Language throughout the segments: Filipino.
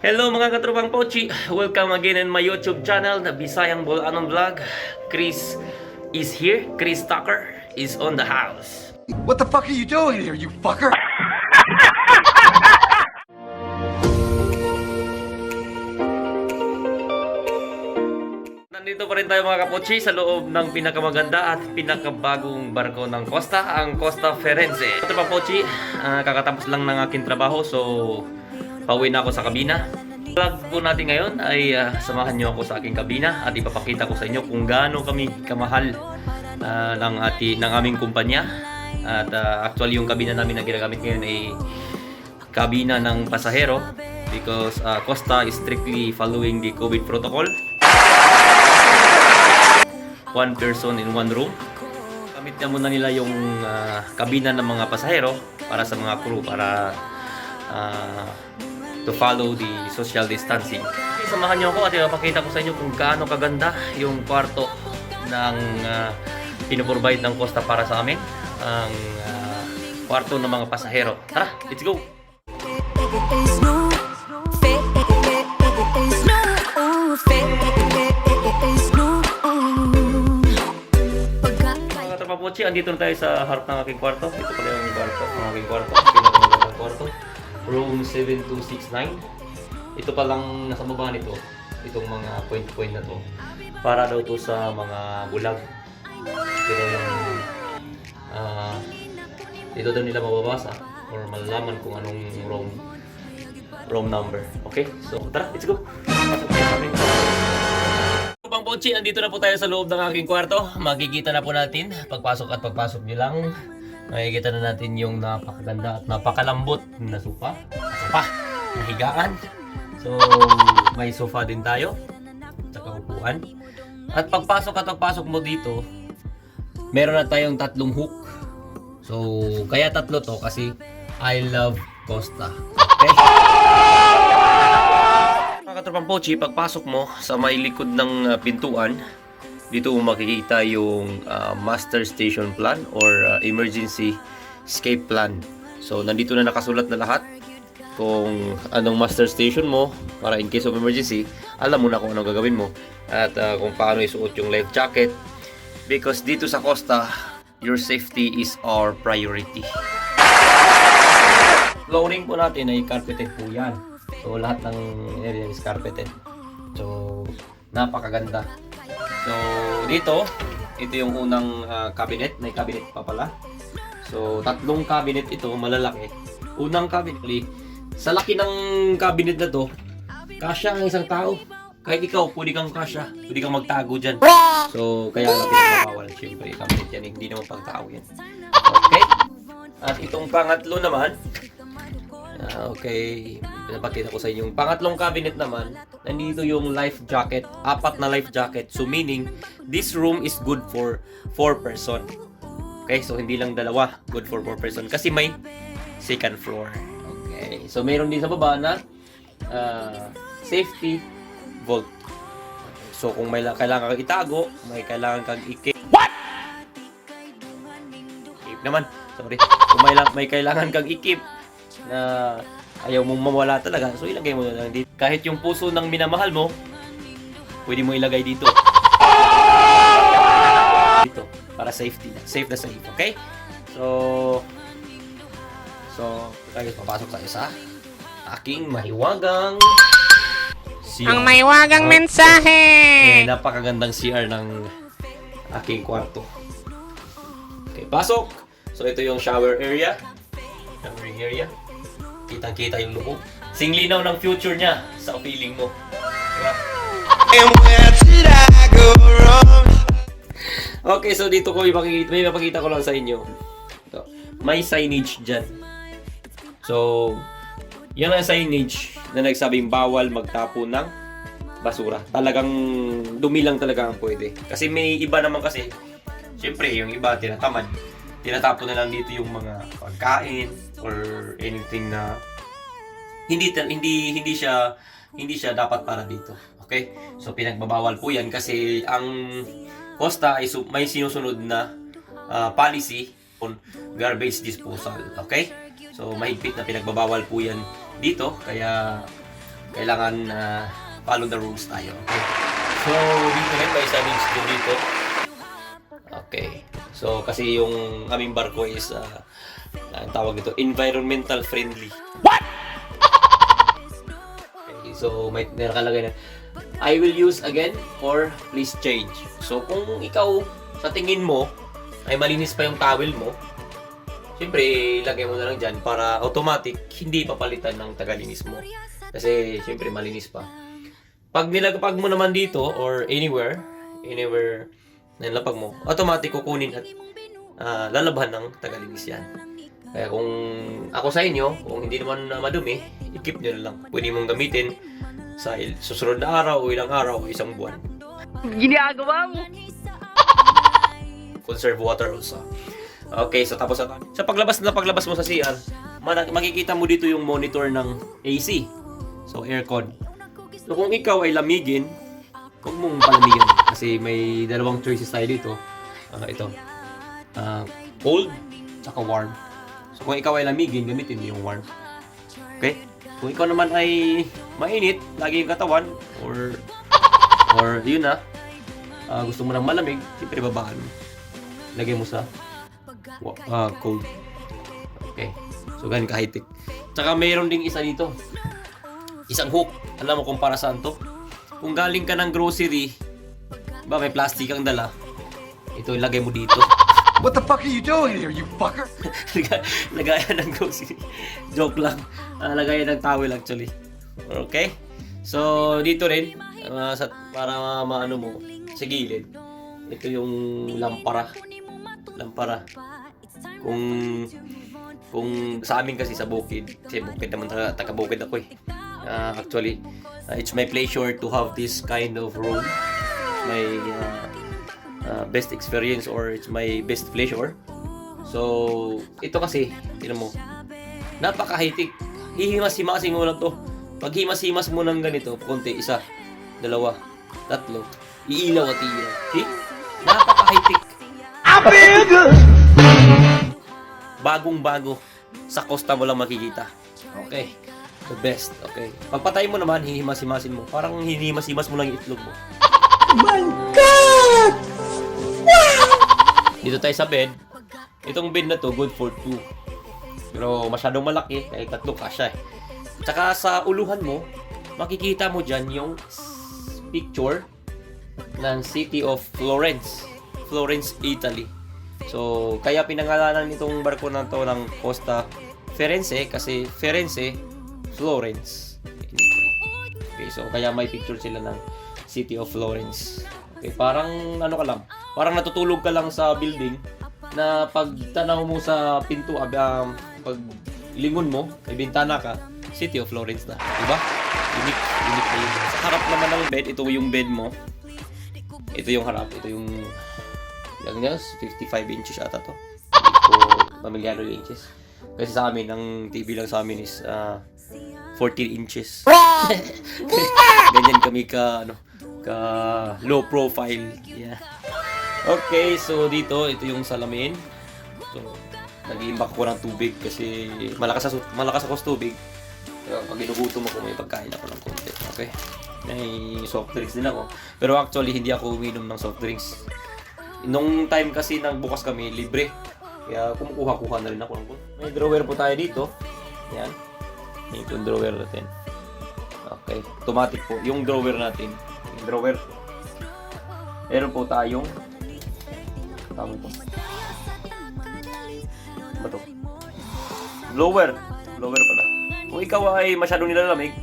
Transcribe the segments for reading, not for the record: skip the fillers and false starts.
Hello mga katropang Pochi! Welcome again in my YouTube channel, the Bisayang Bulanon Vlog. Chris is here. Chris Tucker is on the house. What the fuck are you doing here, you fucker? Nandito pa rin tayo mga kapochi sa loob ng pinakamaganda at pinakabagong barko ng Costa, ang Costa Firenze. Katropang Pochi, kakatapos lang ng aking trabaho, so pauwi na ako sa kabina. Vlog po natin ngayon ay samahan nyo ako sa aking kabina at ipapakita ko sa inyo kung gaano kami kamahal ng aming kumpanya. At actually yung kabina namin na ginagamit ngayon ay kabina ng pasahero because Costa is strictly following the COVID protocol. One person in one room. Gamit na muna nila yung kabina ng mga pasahero para sa mga crew para to follow the social distancing. Okay, samahan niyo ako at ipapakita ko sa inyo kung gaano kaganda yung kwarto ng pinoprovide ng Costa para sa amin, ang kwarto ng mga pasahero. Tara, let's go! Mga katrapapochi, andito na tayo sa harap ng aking kwarto. Ito pala yung kwarto, ang aking kwarto, pinapagandang kwarto. Room 7269. Ito pa lang nasa baba nito, itong mga point na to para daw to sa mga bulag. Pero yung dito daw nila mababasa or malalaman kung anong room number. Okay, so tara, let's go. Pasok tayo sa amin. Pang Pochi, andito na po tayo sa loob ng aking kwarto. Makikita na po natin pagpasok nyo lang. Makikita na natin yung napakaganda at napakalambot na sofa, na higaan. So, may sofa din tayo, saka upuan. At pagpasok mo dito, meron na tayong tatlong hook. So, kaya tatlo to kasi I love Costa. Okay? Mga katropang Pochi, pagpasok mo sa may likod ng pintuan, dito mo makikita yung master station plan or emergency escape plan. So nandito na nakasulat na lahat kung anong master station mo para in case of emergency, alam mo na kung anong gagawin mo at kung paano isuot yung life jacket because dito sa Costa, your safety is our priority. Flooring po natin ay carpeted po yan. So lahat ng area is carpeted. So napakaganda. So, dito, ito yung unang cabinet. May cabinet pa pala. So, tatlong cabinet ito, malalaki. Unang cabinet, sa laki ng cabinet na to, kasya ang isang tao. Kahit ikaw, pwede kang kasya. Pwede kang magtago dyan. So, kaya lang pinagbabawal. Siyempre, cabinet yan. Hindi naman pang tao yan. Okay? At itong pangatlo naman, okay, pinapakita ko sa inyo. Yung pangatlong cabinet naman, nandito yung life jacket, 4 na life jacket. So meaning, this room is good for 4 person. Okay, so hindi lang dalawa, good for 4 person kasi may second floor. Okay, so meron din sa baba na safety vault. So kung may kailangan kang itago, may kailangan kang i-keep. What? Keep naman, sorry. Kung may kailangan kang i-keep na ayaw mong mawala talaga, so ilagay mo na lang dito. Kahit yung puso ng minamahal mo, pwede mo ilagay dito. Dito, para safety na. Safe na safe, okay? So tayo papasok tayo sa aking mahiwagang CR. Ang mahiwagang mensahe! Napakagandang CR ng aking kwarto. Okay, pasok! So ito yung shower area. Showering area. Kitang-kita yung loob. Singlinaw ng future niya sa feeling mo. Diba? Okay, so dito ko may mapakita ko lang sa inyo. Ito. May signage dyan. So, yan ang signage na nagsabing bawal magtapo ng basura. Talagang dumi lang talaga ang pwede. Kasi may iba naman kasi, syempre yung iba tinatamad. Tinatapon na lang dito yung mga pagkain or anything na hindi siya dapat para dito. Okay? So pinagbabawal po 'yan kasi ang Costa ay may sinusunod na policy on garbage disposal. Okay? So mahigpit na pinagbabawal po 'yan dito kaya kailangan follow the rules tayo. Okay? So, dito rin, may signage din dito. Okay. So, kasi yung aming barko is, ang tawag dito, environmental friendly. What? Okay, so, may nakalagay na, I will use again or please change. So, kung ikaw, sa tingin mo, ay malinis pa yung towel mo, siyempre, ilagay mo na lang dyan para automatic, hindi papalitan ng tagalinis mo. Kasi, siyempre, malinis pa. Pag nilagpag mo naman dito or anywhere na nilapag mo, automatic kukunin at lalabhan ng tagalinis yan. Kaya kung ako sa inyo, kung hindi naman madumi, i-keep nyo na lang. Pwede mong gamitin sa susunod na araw o ilang araw o isang buwan. Ginagawa mo. Conserve water also. Okay, so tapos sa paglabas mo sa CR, makikita mo dito yung monitor ng AC. So aircon. So kung ikaw ay lamigin, huwag mong palamigin kasi may dalawang choices tayo dito. Ito. Cold at warm. So kung ikaw ay lamigin, gamitin mo yung warm. Okay? Kung ikaw naman ay mainit, lagi yung katawan or yun na, gusto mo ng malamig, siyempre babaan mo. Lagay mo sa cold. Okay. So ganun ka-high-tech. Tsaka mayroon ding isa dito. Isang hook. Alam mo kung para saan to? Kung galing ka ng grocery, ba may plastic ang dala, ito ilagay mo dito. What the fuck are you doing here, you fucker? Lagayan ng grocery. Joke lang. Lagayan ng towel actually. Okay? So, dito rin, para maano mo, sa gilid. Ito yung lampara. Kung sa amin kasi sa bukid, kasi bukid naman, taga-bukid ako eh. Actually, it's my pleasure to have this kind of room. My best experience or it's my best pleasure. So, ito kasi, tignan mo, napaka-high-tech. Hihimas-himasin mo lang to. Pag himas-himas mo ng ganito, konti, isa, dalawa, tatlo, iilaw at iilaw. Okay? Napaka-high-tech. Bagong-bago. Sa Costa mo lang makikita. Okay. The best. Okay. Pagpatay mo naman, hihimas-himasin mo. Parang hihimas-himas mo lang yung itlog mo. Oh my God! Dito tayo sa bed. Itong bed na to, good for 2. Pero masyadong malaki, kaya 3 kasya eh. Tsaka sa uluhan mo, makikita mo dyan yung picture ng City of Florence. Florence, Italy. So, kaya pinangalanan nitong barko na to ng Costa Firenze kasi Firenze, Florence. Okay, so kaya may picture sila ng City of Florence. Okay, parang ano ka lang, parang natutulog ka lang sa building na pag tanaw mo sa pinto, pag lingon mo, may bintana ka, City of Florence na. Diba? Unique na yun. Sa harap naman ng bed, ito yung bed mo. Ito yung harap, ito yung lang niya, 55 inches ata to. Hindi ko pamilyado yung inches. Kasi sa amin, ang TV lang sa amin is 14 inches. Ganyan kami ka low profile. Yeah. Okay, so dito, ito yung salamin. So, nag-iimbak ko ng tubig kasi malakas ako sa tubig. Pero pag ginugutom ako, may pagkain ako ng konti. Okay. May soft drinks din ako. Pero actually, hindi ako uminom ng soft drinks. Nung time kasi nang bukas kami, libre. Kaya kumukuha-kuha na rin ako. May drawer po tayo dito. Yan. Ito yung drawer natin. Okay. Automatic po. Yung drawer natin. Yung drawer. Meron po tayong tawag po. Ba to? Blower. Blower pala. Kung ikaw ay masyadong nilalamig,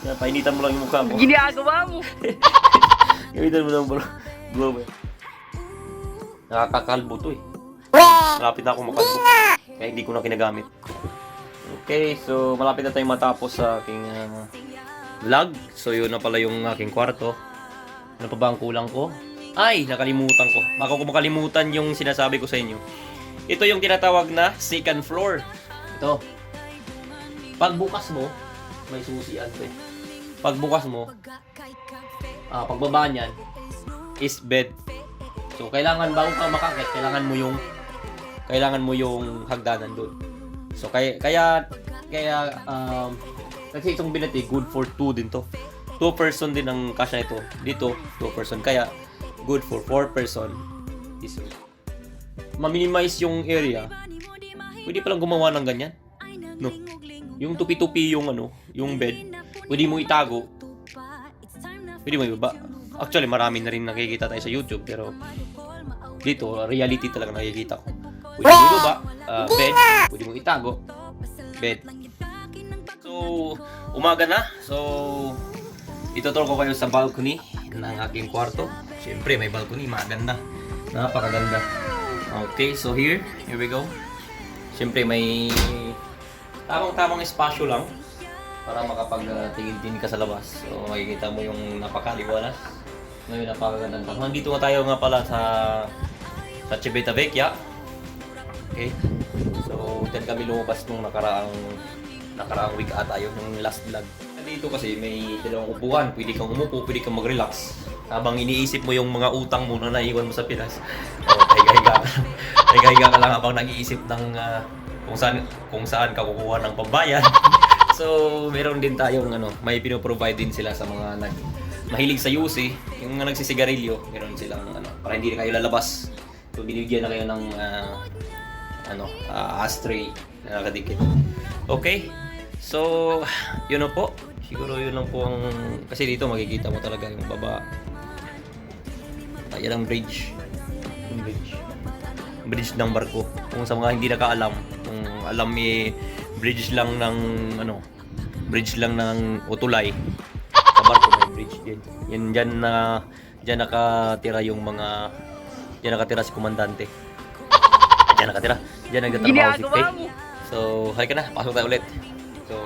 yan, painitan mo lang yung mukha mo. Ginagawa mo. Gamitan mo ng blower. Nakakakalbo to eh. Malapit na ako makalbo. Kaya hindi ko na kinagamit. Okay, so malapit na tayong matapos sa aking vlog. So yun na pala yung aking kwarto. Ano pa ba ang kulang ko? Ay, nakalimutan ko. Baka ko makalimutan yung sinasabi ko sa inyo. Ito yung tinatawag na second floor. Ito. Pagbukas mo, may susi yan eh. Pagbukas mo, pagbaba niyan is bed. So kailangan bago ka makakit, kailangan mo yung hagdanan doon. So kaya Kasi itong binati, good for 2 din to. 2 person din ang kasya ito. Dito, 2 person. Kaya, good for 4 person. This way. Ma-minimize yung area. Pwede palang gumawa ng ganyan. No. Yung tupi-tupi yung yung bed. Pwede mo itago. Pwede mo ibaba. Actually, marami na rin nakikita tayo sa YouTube. Pero, dito, reality talaga nakikita ko. Pwede mo ibaba. Bed. Pwede mo itago. Bed. So, umaga na. So, ituturo ko kayo sa balcony ng aking kwarto. Siyempre, may balcony. Maganda. Napakaganda. Okay, so here we go. Siyempre, may tamang espasyo lang para makapag-tingin-tingin ka sa labas. So, makikita mo yung napakaliwalas. Ngayon, napakagandang tanong. Nandito nga tayo nga pala sa Civitavecchia. Okay. So, dyan kami lumabas nung nakaraang week ata yun, yung last vlog. Dito kasi may dalawang upuan. Pwede kang umupo, pwede kang mag-relax. Habang iniisip mo yung mga utang mo na naiwan mo sa Pinas. Higa-higa ka lang habang nag-iisip ng kung saan ka kukuha ng pambayad. So, meron din tayong may pinoprovide din sila sa mga mahilig sa UC, yung mga nagsisigarilyo, meron silang para hindi na kayo lalabas. So, binibigyan na kayo ng ashtray na nakadikit. Okay? So, yun na po. Siguro yun lang po ang kasi dito makikita mo talaga yung baba. Yan ang bridge. Yung bridge ng barko. Kung sa mga hindi nakaalam, kung alam bridge lang ng utulay. Sa barko may bridge din. Yan diyan nakatira yung mga diyan nakatira si komandante. Diyan nakatira. Diyan nagtatrabaho si Ginagawa Faye. mo. So, halika na, pasok tayo ulit. So,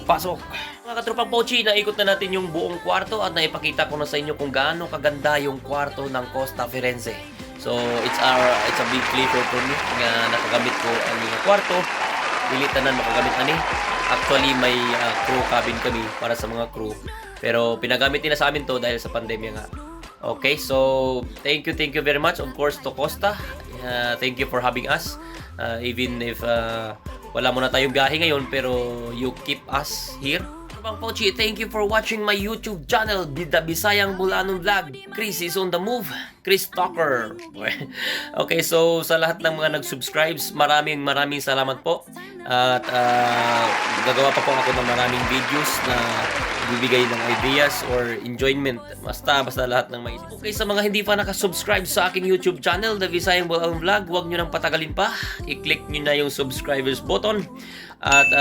pasok. Mga katropang Pochi, naikot na natin yung buong kwarto at naipakita ko na sa inyo kung gaano kaganda yung kwarto ng Costa Firenze. So, it's a big pleasure for me nga nakagamit ko ang kwarto. Dilitanan makagamit ani. Actually, may crew cabin kami para sa mga crew. Pero pinagamit nila sa amin to dahil sa pandemya nga. Okay, so thank you very much of course to Costa. Thank you for having us. Even if wala muna tayong biyahe ngayon, pero you keep us here. Bang Pochi, thank you for watching my YouTube channel, The Bisayang Bulanon Vlog. Chris is on the move. Chris Talker. Okay, so sa lahat ng mga nag-subscribes, maraming salamat po. At gagawa pa po ako ng maraming videos na bibigay ng ideas or enjoyment. Basta lahat ng maisip. Okay, sa mga hindi pa nakasubscribe sa aking YouTube channel, The Bisayang Bulanon Vlog, huwag nyo nang patagalin pa. I-click nyo na yung subscribers button. At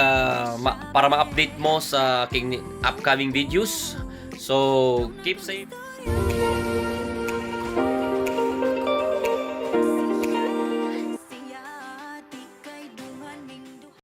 para ma-update mo sa aking upcoming videos. So, keep safe.